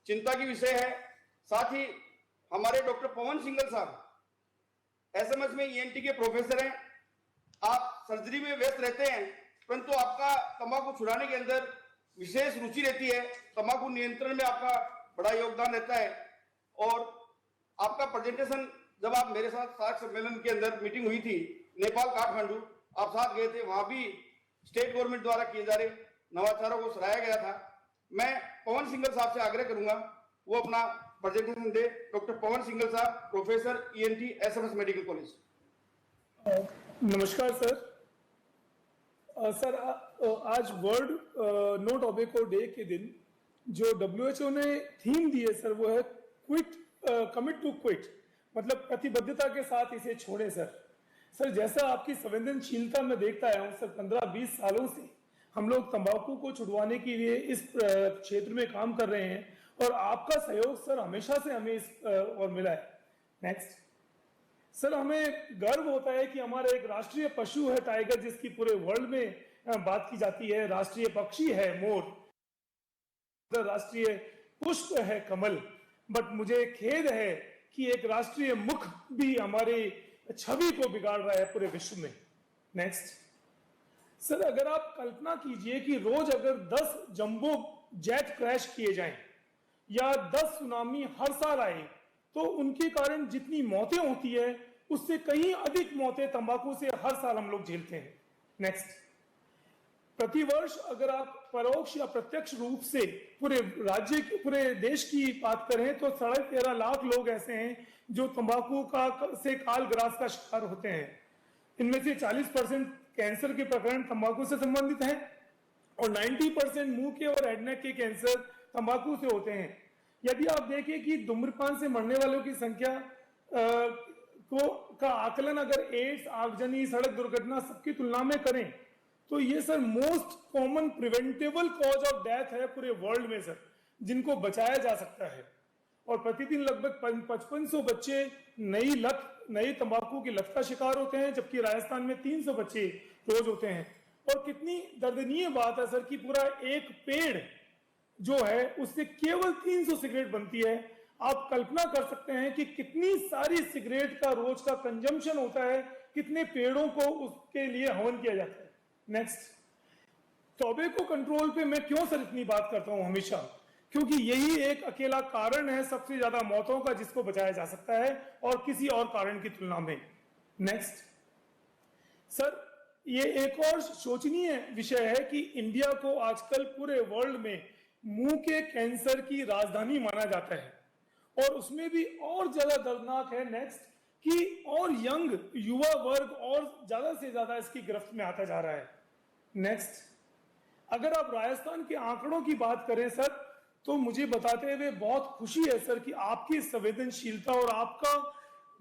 चिंता की विषय है। साथ ही हमारे डॉक्टर पवन सिंघल साहब एसएमएस में ईएनटी के प्रोफेसर हैं। आप सर्जरी में व्यस्त रहते हैं, परंतु आपका तंबाकू छुड़ाने के अंदर विशेष रुचि रहती है। तंबाकू नियंत्रण में आपका बड़ा योगदान रहता है और आपका प्रेजेंटेशन जब आप मेरे साथ सार्क सम्मेलन के अंदर मीटिंग हुई थी नेपाल काठमांडू, आप साथ गए थे, वहां भी स्टेट गवर्नमेंट द्वारा किए जा रहे नवाचारों को सराहाया गया था। मैं पवन सिंघल साहब से आग्रह करूंगा वो अपना प्रेजेंटेशन दे। डॉक्टर पवन सिंघल साहब, professor ENT, SMS medical college. नमस्कार सर। सर आज वर्ल्ड नो टोबैको डे के दिन जो WHO ने थीम दी है सर वो है क्विट, कमिट टू क्विट, मतलब प्रतिबद्धता के साथ इसे छोड़े सर जैसा आपकी संवेदनशीलता में देखता है सर, 15-20 सालों से हम लोग तंबाकू को छुड़वाने के लिए इस क्षेत्र में काम कर रहे हैं और आपका सहयोग सर हमेशा से हमें इस और मिला है। नेक्स्ट सर, हमें गर्व होता है कि हमारा एक राष्ट्रीय पशु है टाइगर, जिसकी पूरे वर्ल्ड में बात की जाती है। राष्ट्रीय पक्षी है मोर, राष्ट्रीय पुष्प है कमल, बट मुझे खेद है कि एक राष्ट्रीय मुख भी हमारी छवि को बिगाड़ रहा है पूरे विश्व में। नेक्स्ट सर, अगर आप कल्पना कीजिए कि रोज अगर 10 जंबो जेट क्रैश किए जाएं या 10 सुनामी हर साल आए तो उनके कारण जितनी मौतें होती है उससे कहीं अधिक मौतें तंबाकू से हर साल हम लोग झेलते हैं। नेक्स्ट, प्रतिवर्ष अगर आप परोक्ष या प्रत्यक्ष रूप से पूरे राज्य पूरे देश की बात करें तो 13.5 लाख लोग ऐसे हैं जो तंबाकू से कालग्रास का शिकार होते हैं। इनमें से 40% कैंसर के प्रकरण तंबाकू से संबंधित हैं और 90% मुंह के और एडनेक के कैंसर तंबाकू से होते हैं। यदि आप देखें कि धूम्रपान से मरने वालों की संख्या का आकलन अगर एड्स, आगजनी, सड़क दुर्घटना सबकी तुलना में करें तो ये sir most common preventable cause of death है पूरे वर्ल्ड में सर, जिनको बचाया जा सकता है। और प्रतिदिन लगभग 5500 बच्चे नई तंबाकू की लत का शिकार होते हैं, जबकि राजस्थान में 300 बच्चे रोज होते हैं। और कितनी दर्दनीय बात है सर कि पूरा एक पेड़ जो है उससे केवल 300 सिगरेट बनती है। आप कल्पना कर सकते हैं कि कितनी सारी सिगरेट का रोज का कंजम्पशन होता है, कितने पेड़ों को उसके लिए हवन किया जाता है। नेक्स्ट, टोबैको कंट्रोल पे मैं क्यों सर इतनी बात करता हूं हमेशा, क्योंकि यही एक अकेला कारण है सबसे ज्यादा मौतों का जिसको बचाया जा सकता है और किसी और कारण की तुलना में। नेक्स्ट सर, ये एक और शोचनीय विषय है कि इंडिया को आजकल पूरे वर्ल्ड में मुंह के कैंसर की राजधानी माना जाता है और उसमें भी और ज्यादा दर्दनाक है नेक्स्ट कि और यंग युवा वर्ग और ज्यादा से ज्यादा इसकी गिरफ्त में आता जा रहा है। नेक्स्ट, अगर आप राजस्थान के आंकड़ों की बात करें सर तो मुझे बताते हुए बहुत खुशी है सर कि आपकी संवेदनशीलता और आपका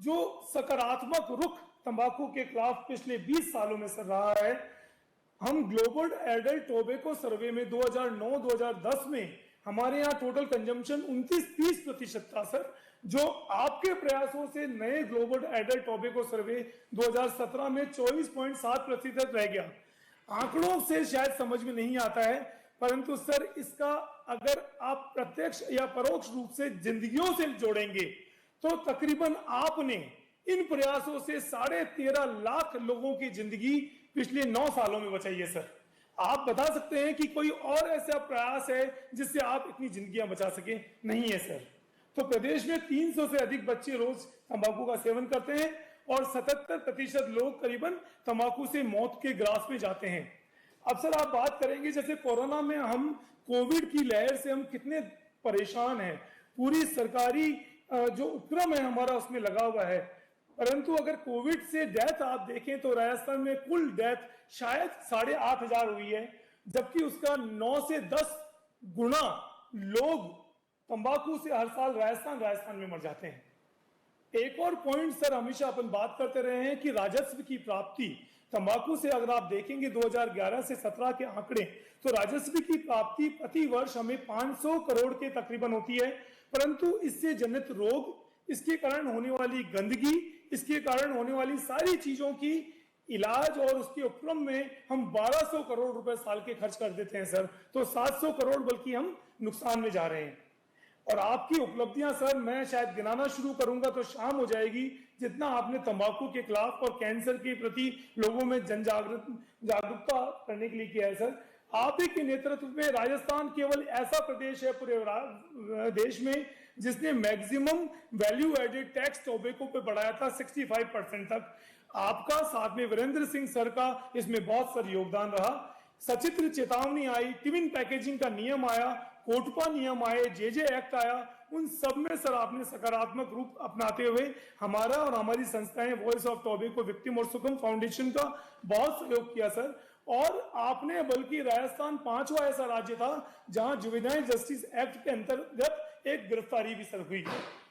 जो सकारात्मक रुख तंबाकू के खिलाफ पिछले 20 सालों में सर रहा है। हम ग्लोबल एडल्ट टोबैको सर्वे में 2009-2010 में हमारे यहाँ टोटल कंजम्पशन 29-30% था सर, जो आपके प्रयासों से नए ग्लोबल एडल्ट टोबैको सर्वे 2017 में 24.7% रह गया। आंकड़ों से शायद समझ में नहीं आता है, परंतु सर इसका अगर आप प्रत्यक्ष या परोक्ष रूप से जिंदगियों से जोड़ेंगे तो तकरीबन आपने इन प्रयासों से 13.5 लाख लोगों की जिंदगी पिछले 9 सालों में बचाई है सर। आप बता सकते हैं कि कोई और ऐसा प्रयास है जिससे आप इतनी जिंदगियां बचा सके? नहीं है सर। तो प्रदेश में 300 से अधिक बच्चे रोज तंबाकू का सेवन करते हैं और 77% लोग करीबन तंबाकू से मौत के ग्रास में जाते हैं। अब सर आप बात करेंगे जैसे कोरोना में हम कोविड की लहर से हम कितने परेशान हैं, पूरी सरकारी जो उपक्रम है हमारा उसमें लगा हुआ है, परंतु अगर कोविड से डेथ आप देखें तो राजस्थान में कुल डेथ शायद 8,500 हुई है, जबकि उसका 9 से 10 गुना लोग तंबाकू से हर साल राजस्थान में मर जाते हैं। एक और पॉइंट सर हमेशा अपन बात करते रहे हैं कि राजस्व की प्राप्ति तंबाकू से अगर आप देखेंगे 2011 से 17 के आंकड़े तो राजस्व की प्राप्ति प्रति वर्ष हमें 500 करोड़ के तकरीबन होती है, परंतु इससे जनित रोग, इसके कारण होने वाली गंदगी, इसके कारण होने वाली सारी चीजों की इलाज और उसके उपक्रम में हम 1200 करोड़ रुपए साल के खर्च कर देते हैं सर, तो 700 करोड़ बल्कि हम नुकसान में जा रहे हैं। और आपकी उपलब्धियां सर मैं शायद गिनाना शुरू करूंगा तो शाम हो जाएगी, जितना आपने तंबाकू के खिलाफ और कैंसर के प्रति लोगों में जागरूकता करने के लिए किया है सर। आप ही के नेतृत्व में राजस्थान केवल ऐसा प्रदेश है पूरे देश में जिसने maximum value added tax tobacco पे बढ़ाया था 65% तक। आपका साथ में वीरेंद्र सिंह सर का इसमें बहुत सर योगदान रहा। सचित्र चेतावनी आई, टिफिन पैकेजिंग का नियम आया, कोटपा नियम आए, जे एक्ट आया, उन सब में सर आपने सकारात्मक रूप अपनाते हुए हमारा और हमारी संस्थाएं वॉइस ऑफ टोबैको विक्टिम और सुगम फाउंडेशन का बहुत सहयोग किया सर। और आपने बल्कि राजस्थान 5वां ऐसा राज्य था जहां जुवेनाइल जस्टिस एक्ट के अंतर्गत एक गिरफ्तारी भी सर हुई।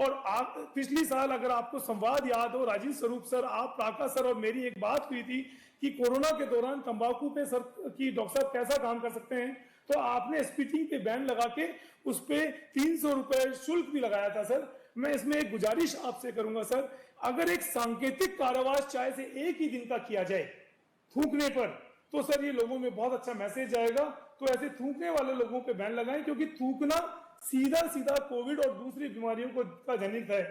और आप पिछली साल अगर आपको संवाद याद हो, राजीव स्वरूप सर, आप, प्राका सर और मेरी एक बात हुई थी कि कोरोना के दौरान तंबाकू पे सर की डॉक्टर साहब कैसा काम कर सकते हैं, तो आपने स्पीटिंग पे बैन लगा के उस पे 300 रुपए शुल्क भी लगाया था सर। मैं इसमें एक गुजारिश आपसे करूंगा सर, अगर एक सांकेतिक कारावास चाहे से एक ही दिन का किया जाए थूकने पर, तो सर ये लोगों में बहुत अच्छा मैसेज आएगा। तो ऐसे थूकने वाले लोगों पे बैन लगाएं, क्योंकि थूकना सीधा सीधा कोविड और दूसरी बीमारियों को का जनित है।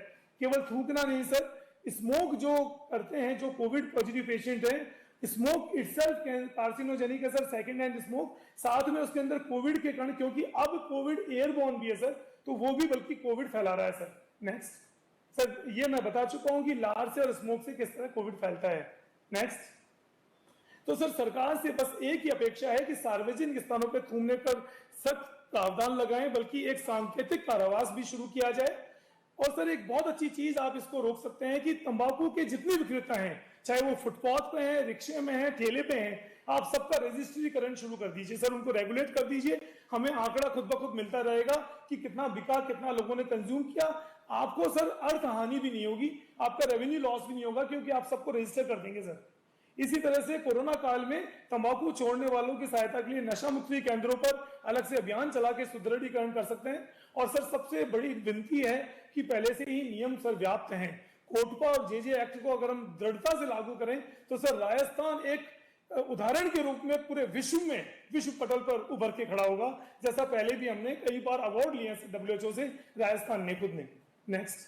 केवल थूकना नहीं सर, स्मोक जो करते हैं जो कोविड पॉजिटिव पेशेंट हैं, स्मोक इटसेल्फ कार्सिनोजेनिक है सर, सेकंड हैंड स्मोक, साथ में उसके अंदर कोविड के कण, क्योंकि अब कोविड एयरबॉर्न भी है सर, तो वो भी बल्कि कोविड फैला रहा है सर। नेक्स्ट सर, ये मैं बता चुका हूं कि लार से और स्मोक से किस तरह कोविड फैलता है। नेक्स्ट, तो सर सरकार से बस एक ही अपेक्षा है कि सार्वजनिक स्थानों पर थूकने पर सख्त प्रावधान लगाएं, बल्कि एक सांकेतिक कारावास भी शुरू किया जाए। और सर एक बहुत अच्छी चीज आप इसको रोक सकते हैं कि तंबाकू के जितने विक्रेता हैं, चाहे वो फुटपाथ पे हैं, रिक्शे में हैं, ठेले पे हैं, आप सबका रजिस्ट्रीकरण शुरू कर दीजिए सर, उनको रेगुलेट कर दीजिए। हमें आंकड़ा खुद ब खुद मिलता रहेगा कि कितना बिका, कितना लोगों ने कंज्यूम किया। आपको सर अर्थ हानि भी नहीं होगी, आपका रेवेन्यू लॉस भी नहीं होगा, क्योंकि आप सबको रजिस्टर कर देंगे सर। इसी तरह से कोरोना काल में तंबाकू छोड़ने वालों की सहायता के लिए नशा मुक्ति केंद्रों पर अलग से अभियान चला के सुदृढ़ीकरण कर सकते हैं। और सर सबसे बड़ी विनती है कि पहले से ही नियम सर व्याप्त हैं, कोटपा और जे एक्ट को अगर हम दृढ़ता से लागू करें तो सर राजस्थान एक उदाहरण के रूप में पूरे विश्व में, विश्व पटल पर उभर के खड़ा होगा, जैसा पहले भी हमने कई बार अवार्ड लिए हैं WHO से, राजस्थान ने खुद ने। नेक्स्ट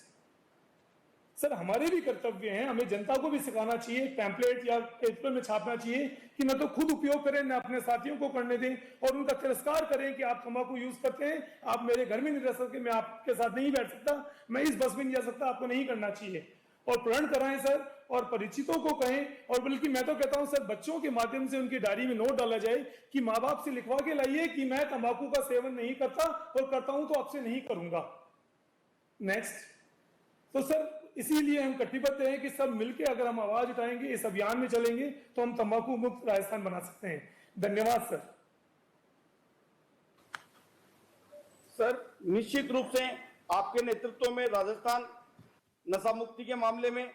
सर, हमारे भी कर्तव्य हैं, हमें जनता को भी सिखाना चाहिए, पैम्पलेट या पेपर में छापना चाहिए कि न तो खुद उपयोग करें, न अपने साथियों को करने दें, और उनका तिरस्कार करें कि आप तंबाकू यूज करते हैं, आप मेरे घर में नहीं रह सकते, मैं आपके साथ नहीं बैठ सकता, मैं इस बस में नहीं जा सकता, आपको नहीं करना चाहिए। और प्रण कराएं सर, और परिचितों को कहें, और बल्कि मैं तो कहता हूं सर बच्चों के माध्यम से उनकी डायरी में नोट डाला जाए कि माँ बाप से लिखवा के लाइए कि मैं तंबाकू का सेवन नहीं करता, और करता हूं तो आपसे नहीं करूंगा। नेक्स्ट, तो सर इसीलिए हम कटिबद्ध हैं कि सब मिलकर अगर हम आवाज उठाएंगे, इस अभियान में चलेंगे, तो हम तंबाकू मुक्त राजस्थान बना सकते हैं। धन्यवाद सर। सर निश्चित रूप से आपके नेतृत्व में राजस्थान नशा मुक्ति के मामले में,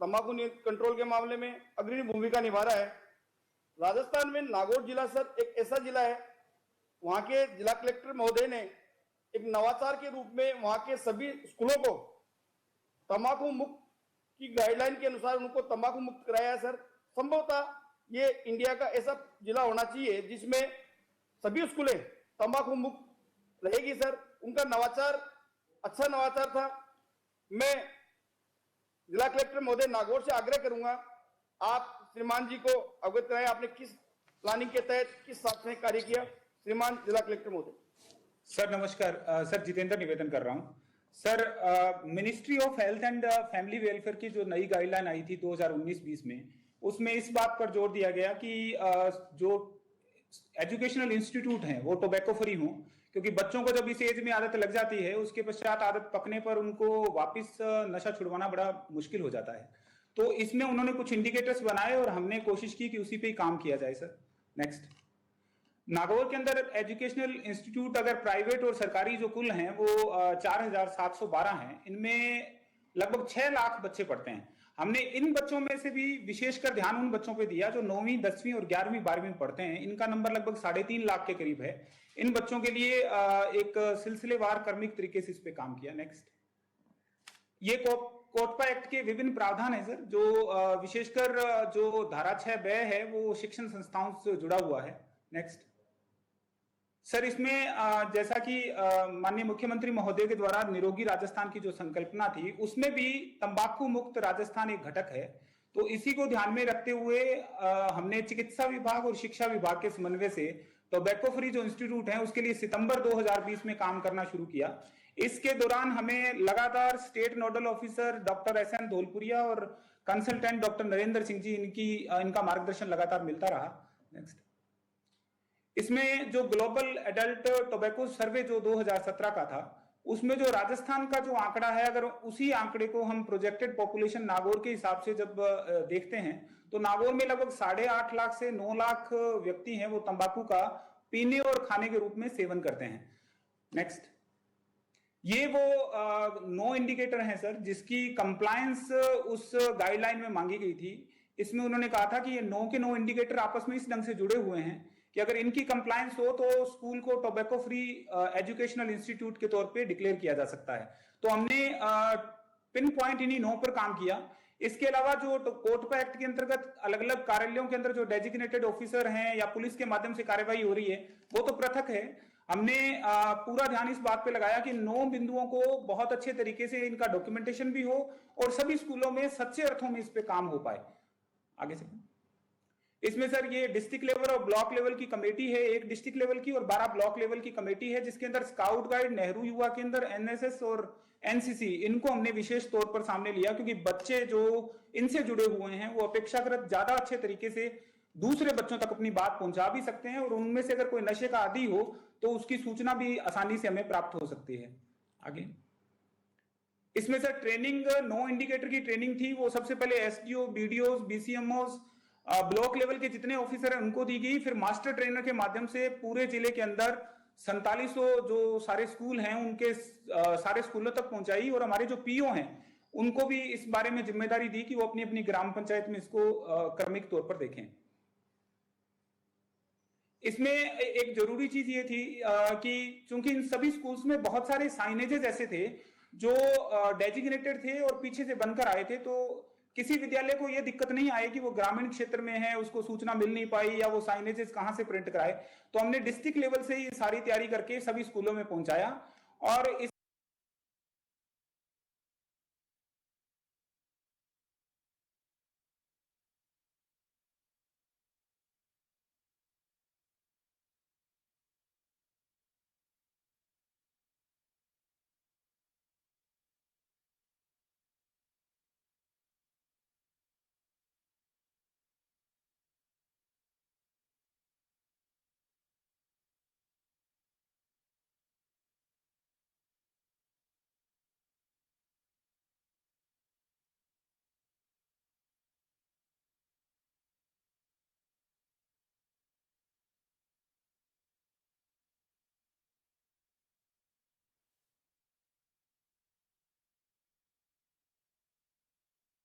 तंबाकू कंट्रोल के मामले में अग्रणी भूमिका निभा रहा है। राजस्थान में नागौर जिला सर एक ऐसा जिला है, वहां के जिला कलेक्टर महोदय ने एक नवाचार के रूप में वहां के सभी स्कूलों को तंबाकू मुक्त की गाइडलाइन के अनुसार उनको तंबाकू मुक्त कराया है सर। संभवतः ये इंडिया का ऐसा जिला होना चाहिए जिसमें सभी स्कूलें तंबाकू मुक्त रहेगी सर। उनका नवाचार अच्छा नवाचार था। मैं जिला कलेक्टर महोदय नागौर से आग्रह करूंगा, आप श्रीमान जी को अवगत कराएं आपने किस प्लानिंग के तहत किस हिसाब से कार्य किया। श्रीमान जिला कलेक्टर महोदय। सर नमस्कार। सर जितेंद्र निवेदन कर रहा हूं। Sir ministry of health and family welfare की जो नई गाइडलाइन आई थी 2019-20 में, उसमें इस बात पर जोर दिया गया कि जो एजुकेशनल इंस्टीट्यूट हैं वो टोबैको फ्री हों, क्योंकि बच्चों को जब इस एज में आदत लग जाती है उसके पश्चात आदत पकने पर उनको वापस नशा छुड़वाना बड़ा मुश्किल हो जाता है। तो इसमें उन्होंने कुछ इंडिकेटर्स बनाए और हमने कोशिश की कि उसी पे ही काम किया जाए सर। नेक्स्ट, नागौर के अंदर एजुकेशनल इंस्टीट्यूट अगर प्राइवेट और सरकारी जो कुल हैं वो 4712 हैं, इनमें लगभग 6 लाख बच्चे पढ़ते हैं। हमने इन बच्चों में से भी विशेषकर ध्यान उन बच्चों पे दिया जो 9वीं 10वीं और 11वीं 12वीं पढ़ते हैं। इनका नंबर लगभग 3.5 लाख के करीब है। इन बच्चों के लिए एक सिलसिलेवार क्रमिक तरीके से इस पे काम किया। नेक्स्ट, ये कोटपा एक्ट के विभिन्न प्रावधान है सर, जो विशेषकर जो धारा 6 ब है वो शिक्षण संस्थाओं से जुड़ा हुआ है। नेक्स्ट, सर इसमें जैसा कि माननीय मुख्यमंत्री महोदय के द्वारा निरोगी राजस्थान की जो संकल्पना थी, उसमें भी तंबाकू मुक्त राजस्थान एक घटक है। तो इसी को ध्यान में रखते हुए हमने चिकित्सा विभाग और शिक्षा विभाग के समन्वय से टोबैको फ्री जो इंस्टीट्यूट है उसके लिए सितंबर 2020 में काम करना शुरू किया। इसके दौरान हमें लगातार state nodal officer doctor S N. Dholpuria और कंसल्टेंट डॉक्टर नरेंद्र सिंह जी इनका मार्गदर्शन लगातार मिलता रहा। नेक्स्ट, इसमें जो ग्लोबल एडल्ट टोबैको सर्वे जो 2017 का था, उसमें जो राजस्थान का जो आंकड़ा है, अगर उसी आंकड़े को हम प्रोजेक्टेड पॉपुलेशन नागौर के हिसाब से जब देखते हैं तो नागौर में लगभग 8.5 लाख से 9 लाख व्यक्ति हैं वो तंबाकू का पीने और खाने के रूप में सेवन करते हैं। नेक्स्ट, ये वो 9 इंडिकेटर हैं सर जिसकी कंप्लायंस उस गाइडलाइन में मांगी गई थी। इसमें उन्होंने कहा था कि ये 9 के 9 इंडिकेटर आपस में इस ढंग से जुड़े हुए हैं कि अगर इनकी कंप्लायंस हो तो स्कूल को टोबैको फ्री एजुकेशनल इंस्टीट्यूट के तौर पे डिक्लेयर किया जा सकता है। तो हमने पिन पॉइंट इन्हीं 9 पर काम किया। इसके अलावा जो कोटपा एक्ट के अंतर्गत अलग अलग कार्यालयों के अंदर जो डेजिग्नेटेड ऑफिसर हैं या पुलिस के माध्यम से कार्यवाही हो रही है वो तो पृथक है। हमने पूरा ध्यान इस बात पे लगाया कि 9 बिंदुओं को बहुत अच्छे तरीके से इनका डॉक्यूमेंटेशन भी हो और सभी स्कूलों में सच्चे अर्थों में इस पे काम हो पाए। आगे से इसमें सर ये डिस्ट्रिक्ट लेवल और ब्लॉक लेवल की कमेटी है, 1 डिस्ट्रिक्ट लेवल की और 12 ब्लॉक लेवल की कमेटी है, जिसके अंदर स्काउट गाइड, नेहरू युवा केंद्र, एनएसएस और एनसीसी इनको हमने विशेष तौर पर सामने लिया क्योंकि बच्चे जो इनसे जुड़े हुए हैं वो अपेक्षाकृत ज्यादा अच्छे तरीके से दूसरे बच्चों तक अपनी बात पहुंचा भी सकते हैं और उनमें से अगर कोई नशे का आदी हो तो उसकी सूचना भी आसानी से हमें प्राप्त हो सकती है। आगे इसमें सर ट्रेनिंग 9 इंडिकेटर की ट्रेनिंग थी, वो सबसे पहले SDO, BDO, BCMO, block level के जितने ऑफिसर हैं उनको दी गई। फिर मास्टर ट्रेनर के माध्यम से पूरे जिले के अंदर 4700 जो सारे स्कूल हैं उनके सारे स्कूलों तक पहुंचाई और हमारे जो पीओ हैं उनको भी इस बारे में जिम्मेदारी दी कि वो अपनी अपनी ग्राम पंचायत में इसको क्रमिक तौर पर देखें। इसमें एक जरूरी चीज ये थी कि चूंकि इन सभी स्कूल्स में बहुत सारे साइनेजेस ऐसे थे जो डेजिग्नेटेड थे और पीछे से बनकर आए थे, तो किसी विद्यालय को यह दिक्कत नहीं आई कि वो ग्रामीण क्षेत्र में है उसको सूचना मिल नहीं पाई या वो साइनेजेस कहां से प्रिंट कराए। तो हमने डिस्ट्रिक्ट लेवल से ही सारी तैयारी करके सभी स्कूलों में पहुंचाया और इस